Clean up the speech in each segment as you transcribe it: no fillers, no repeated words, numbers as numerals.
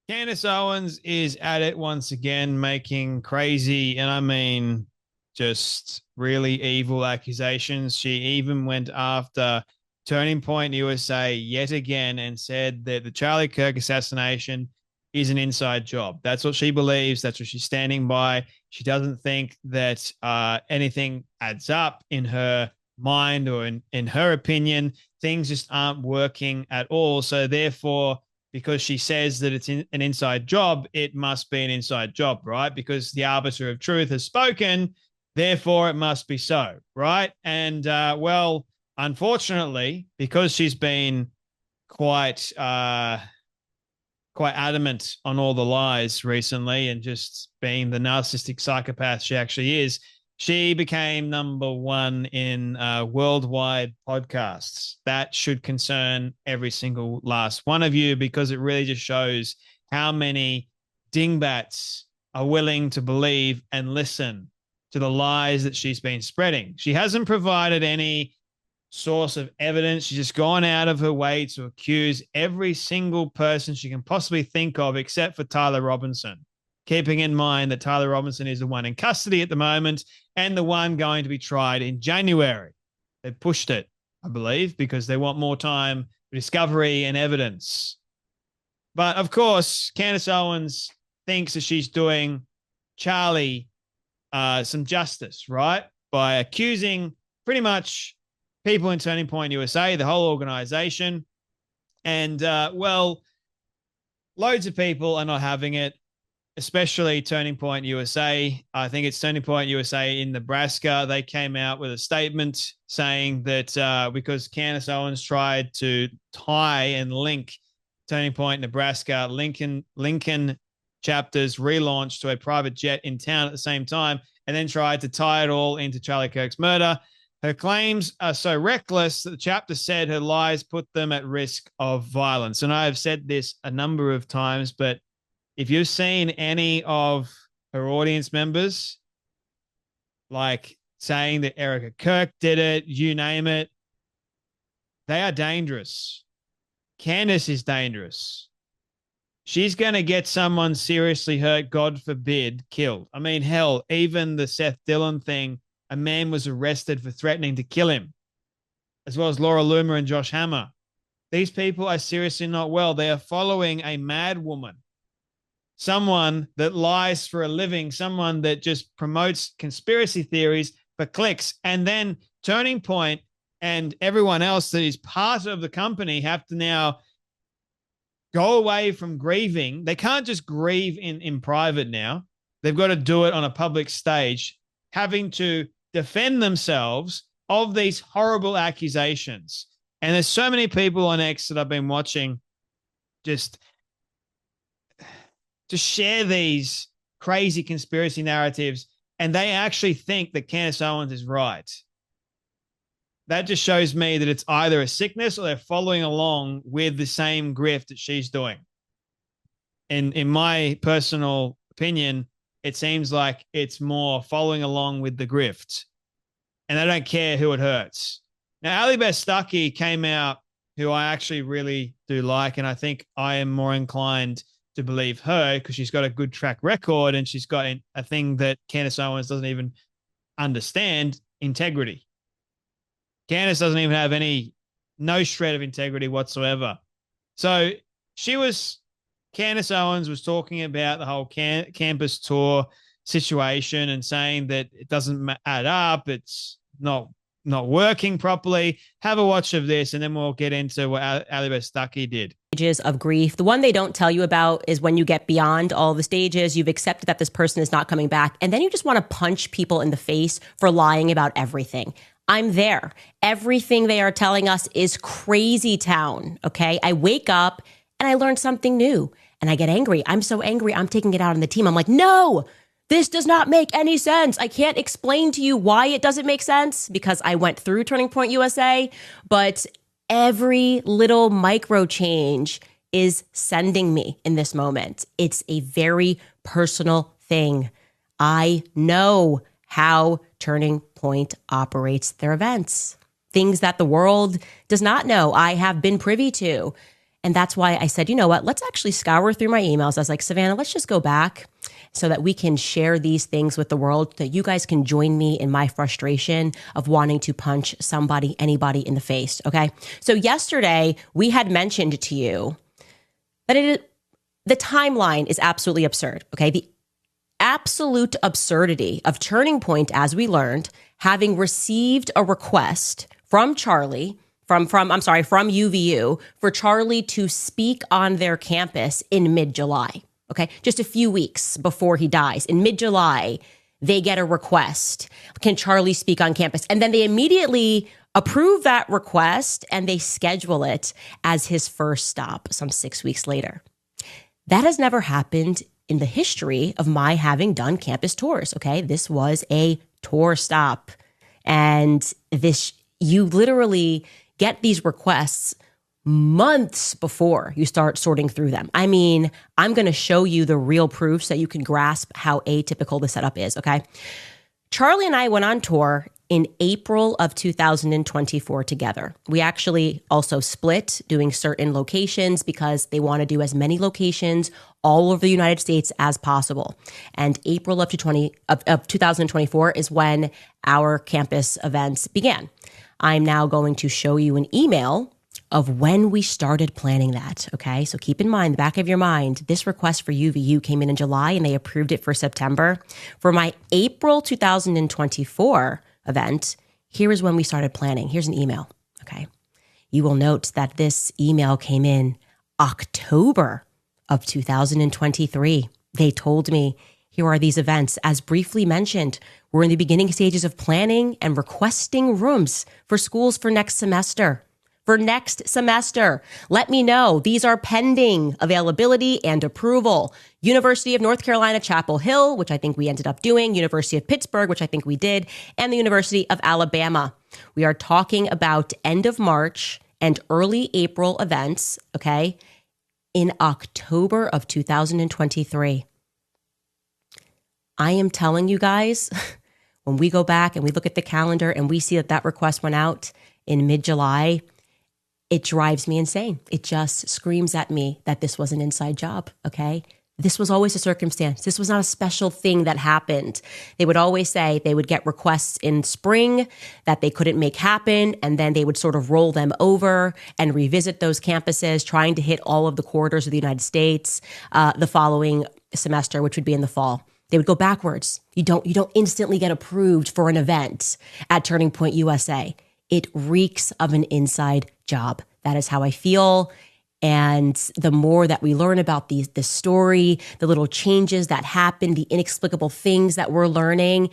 Candace Owens is at it once again, making crazy, and I mean, just really evil accusations. She even went after Turning Point USA yet again and said that the Charlie Kirk assassination is an inside job. That's what she believes. That's what she's standing by. She doesn't think that anything adds up in her mind or in her opinion. Things just aren't working at all. So, therefore, because she says that it's an inside job, it must be an inside job, right? Because the arbiter of truth has spoken, therefore it must be so, right? And well, unfortunately, because she's been quite quite adamant on all the lies recently and just being the narcissistic psychopath she actually is, she became number one in worldwide podcasts. That should concern every single last one of you because it really just shows how many dingbats are willing to believe and listen to the lies that she's been spreading. She hasn't provided any source of evidence. She's just gone out of her way to accuse every single person she can possibly think of, except for Tyler Robinson, keeping in mind that Tyler Robinson is the one in custody at the moment and the one going to be tried in January. They pushed it, I believe, because they want more time for discovery and evidence. But of course, Candace Owens thinks that she's doing Charlie some justice, right? By accusing pretty much people in Turning Point USA, the whole organization. And, well, loads of people are not having it, especially Turning Point USA. I think it's Turning Point USA in Nebraska. They came out with a statement saying that because Candace Owens tried to tie and link Turning Point, Nebraska, Lincoln chapters relaunched to a private jet in town at the same time, and then tried to tie it all into Charlie Kirk's murder. Her claims are so reckless that the chapter said her lies put them at risk of violence. And I have said this a number of times, but if you've seen any of her audience members, like saying that Erika Kirk did it, you name it, they are dangerous. Candace is dangerous. She's going to get someone seriously hurt, God forbid, killed. I mean, hell, even the Seth Dillon thing, a man was arrested for threatening to kill him, as well as Laura Loomer and Josh Hammer. These people are seriously not well. They are following a mad woman, someone that lies for a living, someone that just promotes conspiracy theories for clicks. And then Turning Point and everyone else that is part of the company have to now go away from grieving. They can't just grieve in private now. They've got to do it on a public stage, having to defend themselves of these horrible accusations. And there's so many people on X that I've been watching just to share these crazy conspiracy narratives, and they actually think that Candace Owens is right. That just shows me that it's either a sickness or they're following along with the same grift that she's doing. And in my personal opinion, it seems like it's more following along with the grift. And they don't care who it hurts. Now, Ali Beth Stuckey came out, who I actually really do like, and I think I am more inclined to believe her because she's got a good track record and she's got a thing that Candace Owens doesn't even understand: integrity. Candace doesn't even have no shred of integrity whatsoever. So Candace Owens was talking about the whole campus tour situation and saying that it doesn't add up. It's not working properly. Have a watch of this, and then we'll get into what Ali Beth Stuckey did. Stages of grief. The one they don't tell you about is when you get beyond all the stages, you've accepted that this person is not coming back, and then you just want to punch people in the face for lying about everything. I'm there. Everything they are telling us is crazy town, okay? I wake up and I learn something new and I get angry. I'm so angry, I'm taking it out on the team. I'm like, no, this does not make any sense. I can't explain to you why it doesn't make sense because I went through Turning Point USA, but every little micro change is sending me in this moment. It's a very personal thing. I know how Turning Point operates their events. Things that the world does not know, I have been privy to. And that's why I said, you know what, let's actually scour through my emails. I was like, Savannah, let's just go back so that we can share these things with the world, that you guys can join me in my frustration of wanting to punch somebody, anybody in the face. Okay. So yesterday we had mentioned to you that the timeline is absolutely absurd. Okay. The absolute absurdity of Turning Point, as we learned, having received a request from Charlie, from UVU, for Charlie to speak on their campus in mid-July. Okay, just a few weeks before he dies. In mid-July, they get a request. Can Charlie speak on campus? And then they immediately approve that request and they schedule it as his first stop some 6 weeks later. That has never happened in the history of my having done campus tours. Okay, this was a tour stop. And you literally get these requests months before you start sorting through them. I mean, I'm going to show you the real proof so you can grasp how atypical the setup is, okay? Charlie and I went on tour in April of 2024 together. We actually also split doing certain locations because they want to do as many locations all over the United States as possible. And April of 2024 is when our campus events began. I'm now going to show you an email of when we started planning that, okay? So keep in mind, the back of your mind, this request for UVU came in July and they approved it for September. For my April 2024 event, here is when we started planning. Here's an email, okay? You will note that this email came in October of 2023. They told me, here are these events. As briefly mentioned, we're in the beginning stages of planning and requesting rooms for schools for next semester. Let me know. These are pending availability and approval. University of North Carolina, Chapel Hill, which I think we ended up doing, University of Pittsburgh, which I think we did, and the University of Alabama. We are talking about end of March and early April events, okay, in October of 2023. I am telling you guys, when we go back and we look at the calendar and we see that request went out in mid-July, it drives me insane. It just screams at me that this was an inside job, okay? This was always a circumstance. This was not a special thing that happened. They would always say they would get requests in spring that they couldn't make happen, and then they would sort of roll them over and revisit those campuses, trying to hit all of the corridors of the United States the following semester, which would be in the fall. They would go backwards. You don't instantly get approved for an event at Turning Point USA. It reeks of an inside job. That is how I feel. And the more that we learn about the story, the little changes that happen, the inexplicable things that we're learning,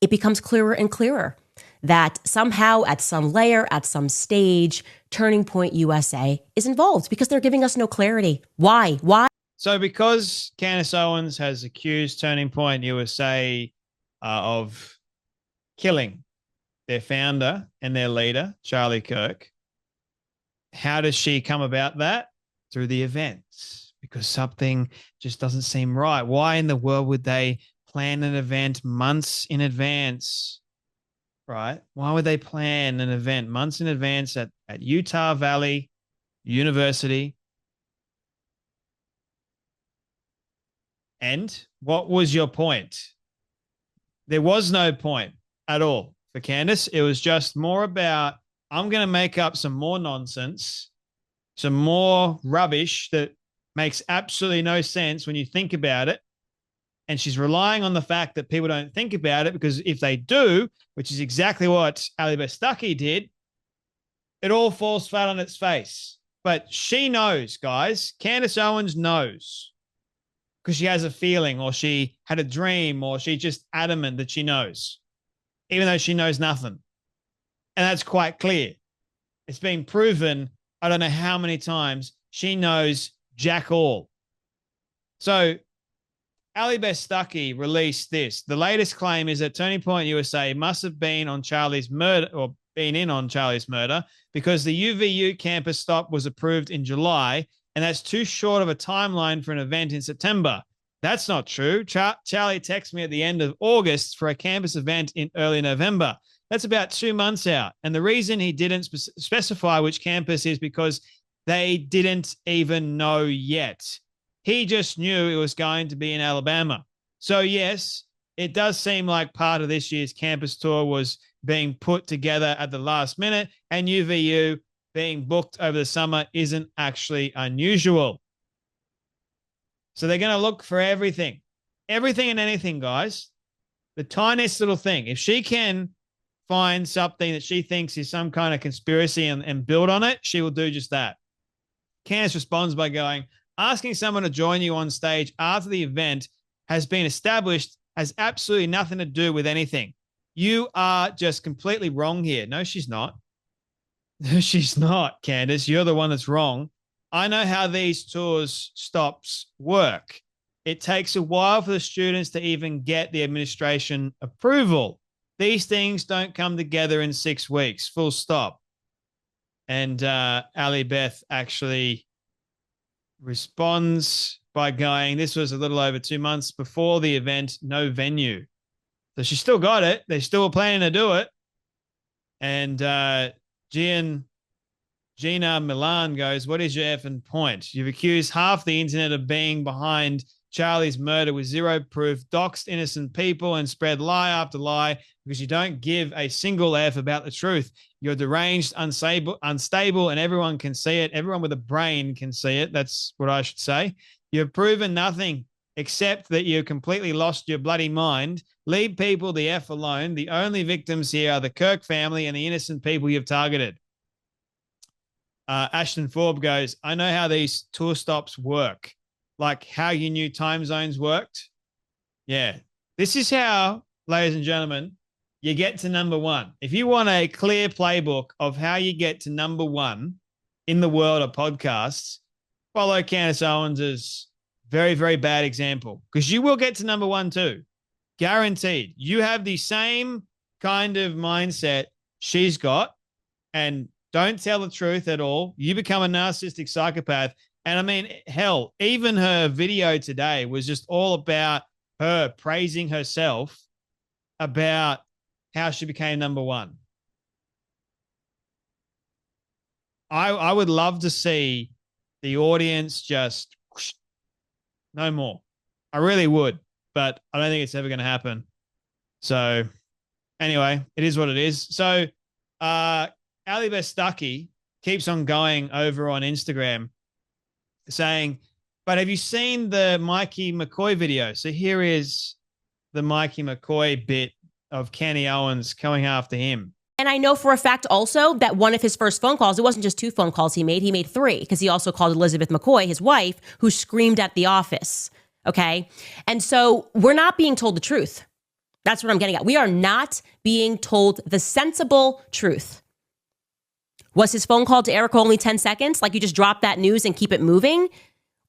it becomes clearer and clearer that somehow at some layer, at some stage, Turning Point USA is involved because they're giving us no clarity. Why? So because Candace Owens has accused Turning Point USA of killing their founder and their leader, Charlie Kirk, how does she come about that? Through the events, because something just doesn't seem right. Why in the world would they plan an event months in advance, right? Why would they plan an event months in advance at Utah Valley University? And what was your point? There was no point at all for Candace. It was just more about, I'm going to make up some more nonsense, some more rubbish that makes absolutely no sense when you think about it. And she's relying on the fact that people don't think about it, because if they do, which is exactly what Stuckey did, it all falls flat on its face. But she knows, guys. Candace Owens knows, because she has a feeling, or she had a dream, or she's just adamant that she knows, even though she knows nothing. And that's quite clear. It's been proven, I don't know how many times, she knows jack all. So Stuckey released this. The latest claim is that Turning Point USA must have been on Charlie's murder, or been in on Charlie's murder, because the UVU campus stop was approved in July, and that's too short of a timeline for an event in September. That's not true. Charlie texted me at the end of August for a campus event in early November. That's about 2 months out. And the reason he didn't specify which campus is because they didn't even know yet. He just knew it was going to be in Alabama. So yes, it does seem like part of this year's campus tour was being put together at the last minute, and UVU being booked over the summer isn't actually unusual. So they're going to look for everything and anything, guys. The tiniest little thing. If she can find something that she thinks is some kind of conspiracy and build on it, she will do just that. Candace responds by going, asking someone to join you on stage after the event has been established has absolutely nothing to do with anything. You are just completely wrong here. No, she's not. No, she's not, Candace. You're the one that's wrong. I know how these tours stops work. It takes a while for the students to even get the administration approval. These things don't come together in 6 weeks, full stop. And Ali Beth actually responds by going, this was a little over 2 months before the event, no venue. So she still got it. They still were planning to do it. And Gina Milan goes, what is your effing point? You've accused half the internet of being behind Charlie's murder with zero proof, doxed innocent people, and spread lie after lie because you don't give a single F about the truth. You're deranged, unstable, and everyone can see it. Everyone with a brain can see it. That's what I should say. You've proven nothing except that you've completely lost your bloody mind. Leave people the F alone. The only victims here are the Kirk family and the innocent people you've targeted. Ashton Forbes goes, I know how these tour stops work, like how you knew time zones worked. Yeah, this is how, ladies and gentlemen, you get to number one. If you want a clear playbook of how you get to number one in the world of podcasts, follow Candace Owens' very, very bad example, because you will get to number one too. Guaranteed. You have the same kind of mindset she's got, and don't tell the truth at all. You become a narcissistic psychopath. And I mean, hell, even her video today was just all about her praising herself about how she became number one. I would love to see the audience just no more. I really would, but I don't think it's ever going to happen. So anyway, it is what it is. So Ali Beth Stuckey keeps on going over on Instagram saying, but have you seen the Mikey McCoy video? So here is the Mikey McCoy bit of Candace Owens coming after him. And I know for a fact also that one of his first phone calls, it wasn't just 2 phone calls he made 3, because he also called Elizabeth McCoy, his wife, who screamed at the office. Okay. And so we're not being told the truth. That's what I'm getting at. We are not being told the sensible truth. Was his phone call to Erika only 10 seconds? Like you just drop that news and keep it moving?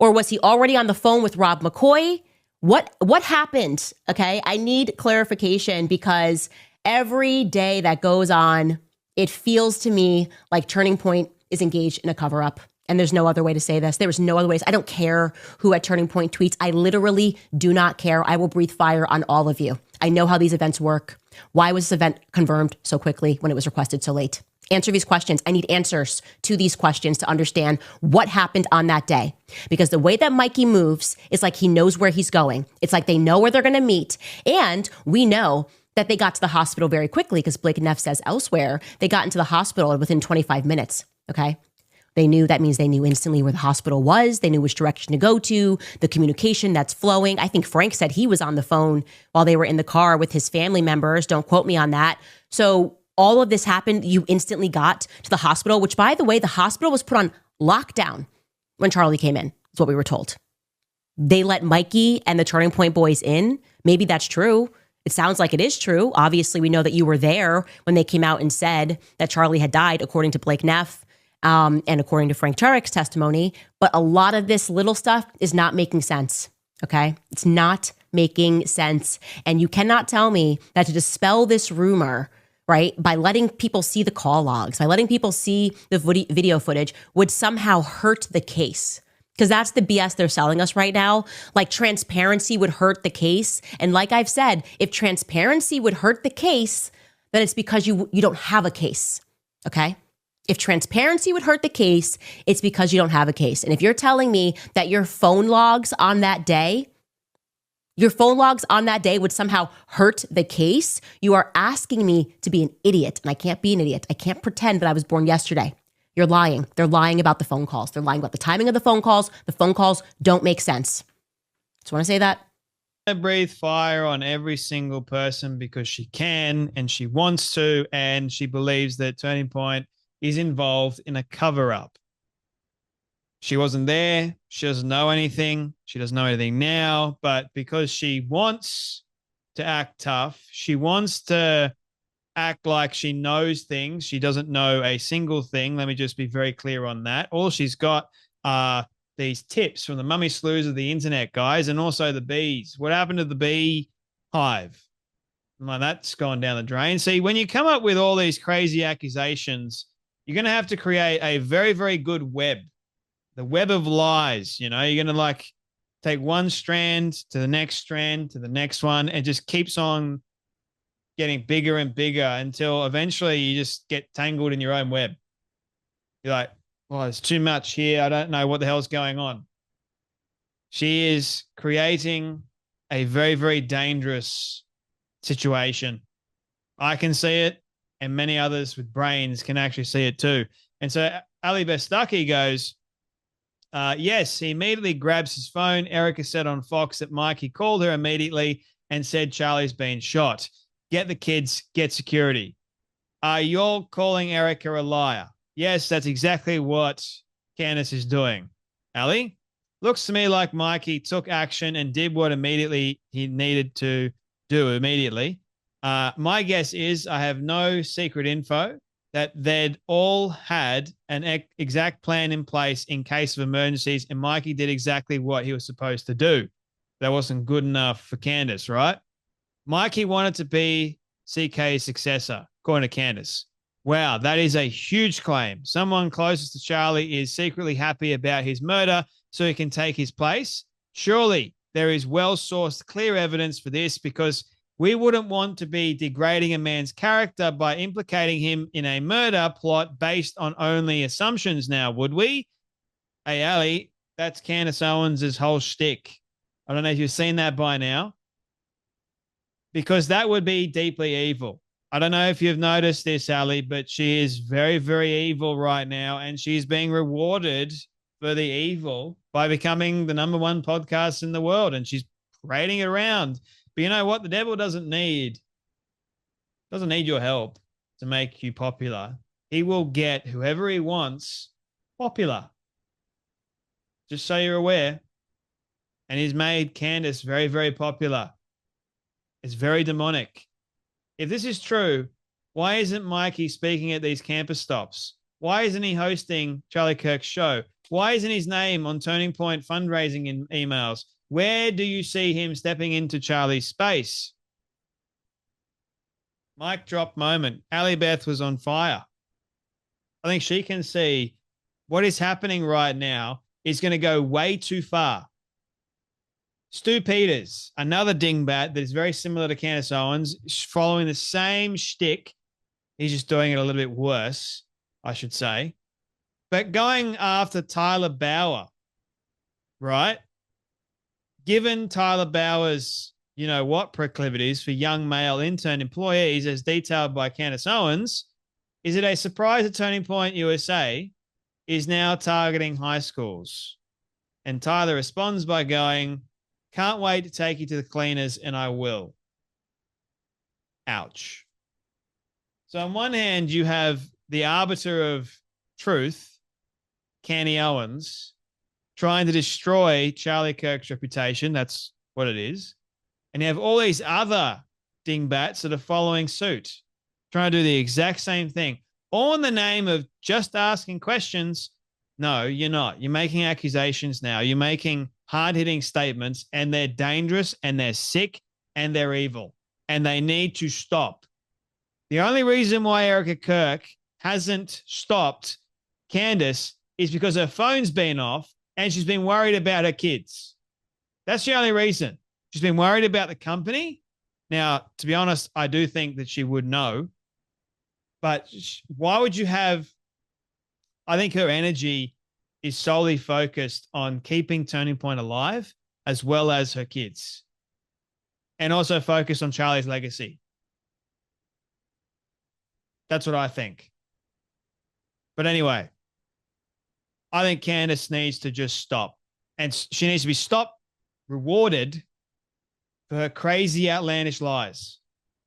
Or was he already on the phone with Rob McCoy? What happened? Okay. I need clarification, because every day that goes on, it feels to me like Turning Point is engaged in a cover-up. And there's no other way to say this. There is no other ways. I don't care who at Turning Point tweets. I literally do not care. I will breathe fire on all of you. I know how these events work. Why was this event confirmed so quickly when it was requested so late? Answer these questions. I need answers to these questions to understand what happened on that day. Because the way that Mikey moves is like he knows where he's going. It's like they know where they're going to meet. And we know that they got to the hospital very quickly, because Blake Neff says elsewhere, they got into the hospital within 25 minutes. Okay. That means they knew instantly where the hospital was. They knew which direction to go to, the communication that's flowing. I think Frank said he was on the phone while they were in the car with his family members. Don't quote me on that. So all of this happened. You instantly got to the hospital, which, by the way, the hospital was put on lockdown when Charlie came in, is what we were told. They let Mikey and the Turning Point boys in. Maybe that's true. It sounds like it is true. Obviously, we know that you were there when they came out and said that Charlie had died, according to Blake Neff. And according to Frank Turek's testimony. But a lot of this little stuff is not making sense, okay? It's not making sense. And you cannot tell me that to dispel this rumor, right, by letting people see the call logs, by letting people see the video footage, would somehow hurt the case. Because that's the BS they're selling us right now. Like transparency would hurt the case. And like I've said, if transparency would hurt the case, then it's because you don't have a case, okay? If transparency would hurt the case, it's because you don't have a case. And if you're telling me that your phone logs on that day would somehow hurt the case, you are asking me to be an idiot. And I can't be an idiot. I can't pretend that I was born yesterday. You're lying. They're lying about the phone calls. They're lying about the timing of the phone calls. The phone calls don't make sense. Just want to say that. Breathe fire on every single person because she can and she wants to, and she believes that Turning Point is involved in a cover-up. She wasn't there. She doesn't know anything. She doesn't know anything now, but because she wants to act tough, she wants to act like she knows things. She doesn't know a single thing. Let me just be very clear on that. All she's got are these tips from the mummy slews of the internet, guys, and also the bees. What happened to the bee hive? Well, that's gone down the drain. See, when you come up with all these crazy accusations, you're going to have to create a very, very good web, the web of lies. You know, you're going to like take one strand to the next strand to the next one, and just keeps on getting bigger and bigger until eventually you just get tangled in your own web. You're like, well, there's too much here. I don't know what the hell's going on. She is creating a very, very dangerous situation. I can see it, and many others with brains can actually see it too. And so Ali Stuckey goes, yes, he immediately grabs his phone. Erika said on Fox that Mikey called her immediately and said Charlie's been shot. Get the kids, get security. You're calling Erika a liar. Yes, that's exactly what Candace is doing. Ali, looks to me like Mikey took action and did what immediately he needed to do immediately. My guess is, I have no secret info, that they'd all had an exact plan in place in case of emergencies, and Mikey did exactly what he was supposed to do. That wasn't good enough for Candace, right? Mikey wanted to be CK's successor, according to Candace. Wow, that is a huge claim. Someone closest to Charlie is secretly happy about his murder so he can take his place. Surely there is well-sourced, clear evidence for this, because we wouldn't want to be degrading a man's character by implicating him in a murder plot based on only assumptions now, would we? Hey, Ali, that's Candace Owens' whole shtick. I don't know if you've seen that by now, because that would be deeply evil. I don't know if you've noticed this, Ali, but she is very, very evil right now, and she's being rewarded for the evil by becoming the #1 podcast in the world, and she's parading it around. But you know what? The devil doesn't need your help to make you popular. He will get whoever he wants popular. Just so you're aware. And he's made Candace very, very popular. It's very demonic. If this is true, why isn't Mikey speaking at these campus stops? Why isn't he hosting Charlie Kirk's show? Why isn't his name on Turning Point fundraising in emails? Where do you see him stepping into Charlie's space? Mic drop moment. Ali Beth was on fire. I think she can see what is happening right now is going to go way too far. Stu Peters, another dingbat that is very similar to Candace Owens, following the same shtick. He's just doing it a little bit worse, I should say. But going after Tyler Bauer, right? Given Tyler Bauer's, proclivities for young male intern employees as detailed by Candace Owens, is it a surprise that Turning Point USA is now targeting high schools? And Tyler responds by going, can't wait to take you to the cleaners, and I will. Ouch. So on one hand, you have the arbiter of truth, Candy Owens, trying to destroy Charlie Kirk's reputation. That's what it is. And you have all these other dingbats that are following suit, trying to do the exact same thing, all in the name of just asking questions. No, you're not. You're making accusations now. You're making hard-hitting statements, and they're dangerous, and they're sick, and they're evil, and they need to stop. The only reason why Erika Kirk hasn't stopped Candace is because her phone's been off and she's been worried about her kids. That's the only reason. She's been worried about the company. Now, to be honest, I do think that she would know. But why would you have I think her energy is solely focused on keeping Turning Point alive, as well as her kids, and also focused on Charlie's legacy. That's what I think. But anyway, I think Candace needs to just stop. And she needs to be stopped, rewarded for her crazy, outlandish lies.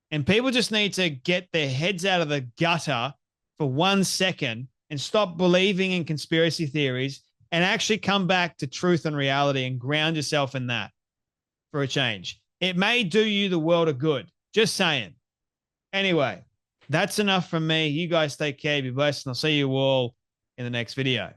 And people just need to get their heads out of the gutter for 1 second and stop believing in conspiracy theories and actually come back to truth and reality and ground yourself in that for a change. It may do you the world of good. Just saying. Anyway, that's enough from me. You guys take care. Be blessed. And I'll see you all in the next video.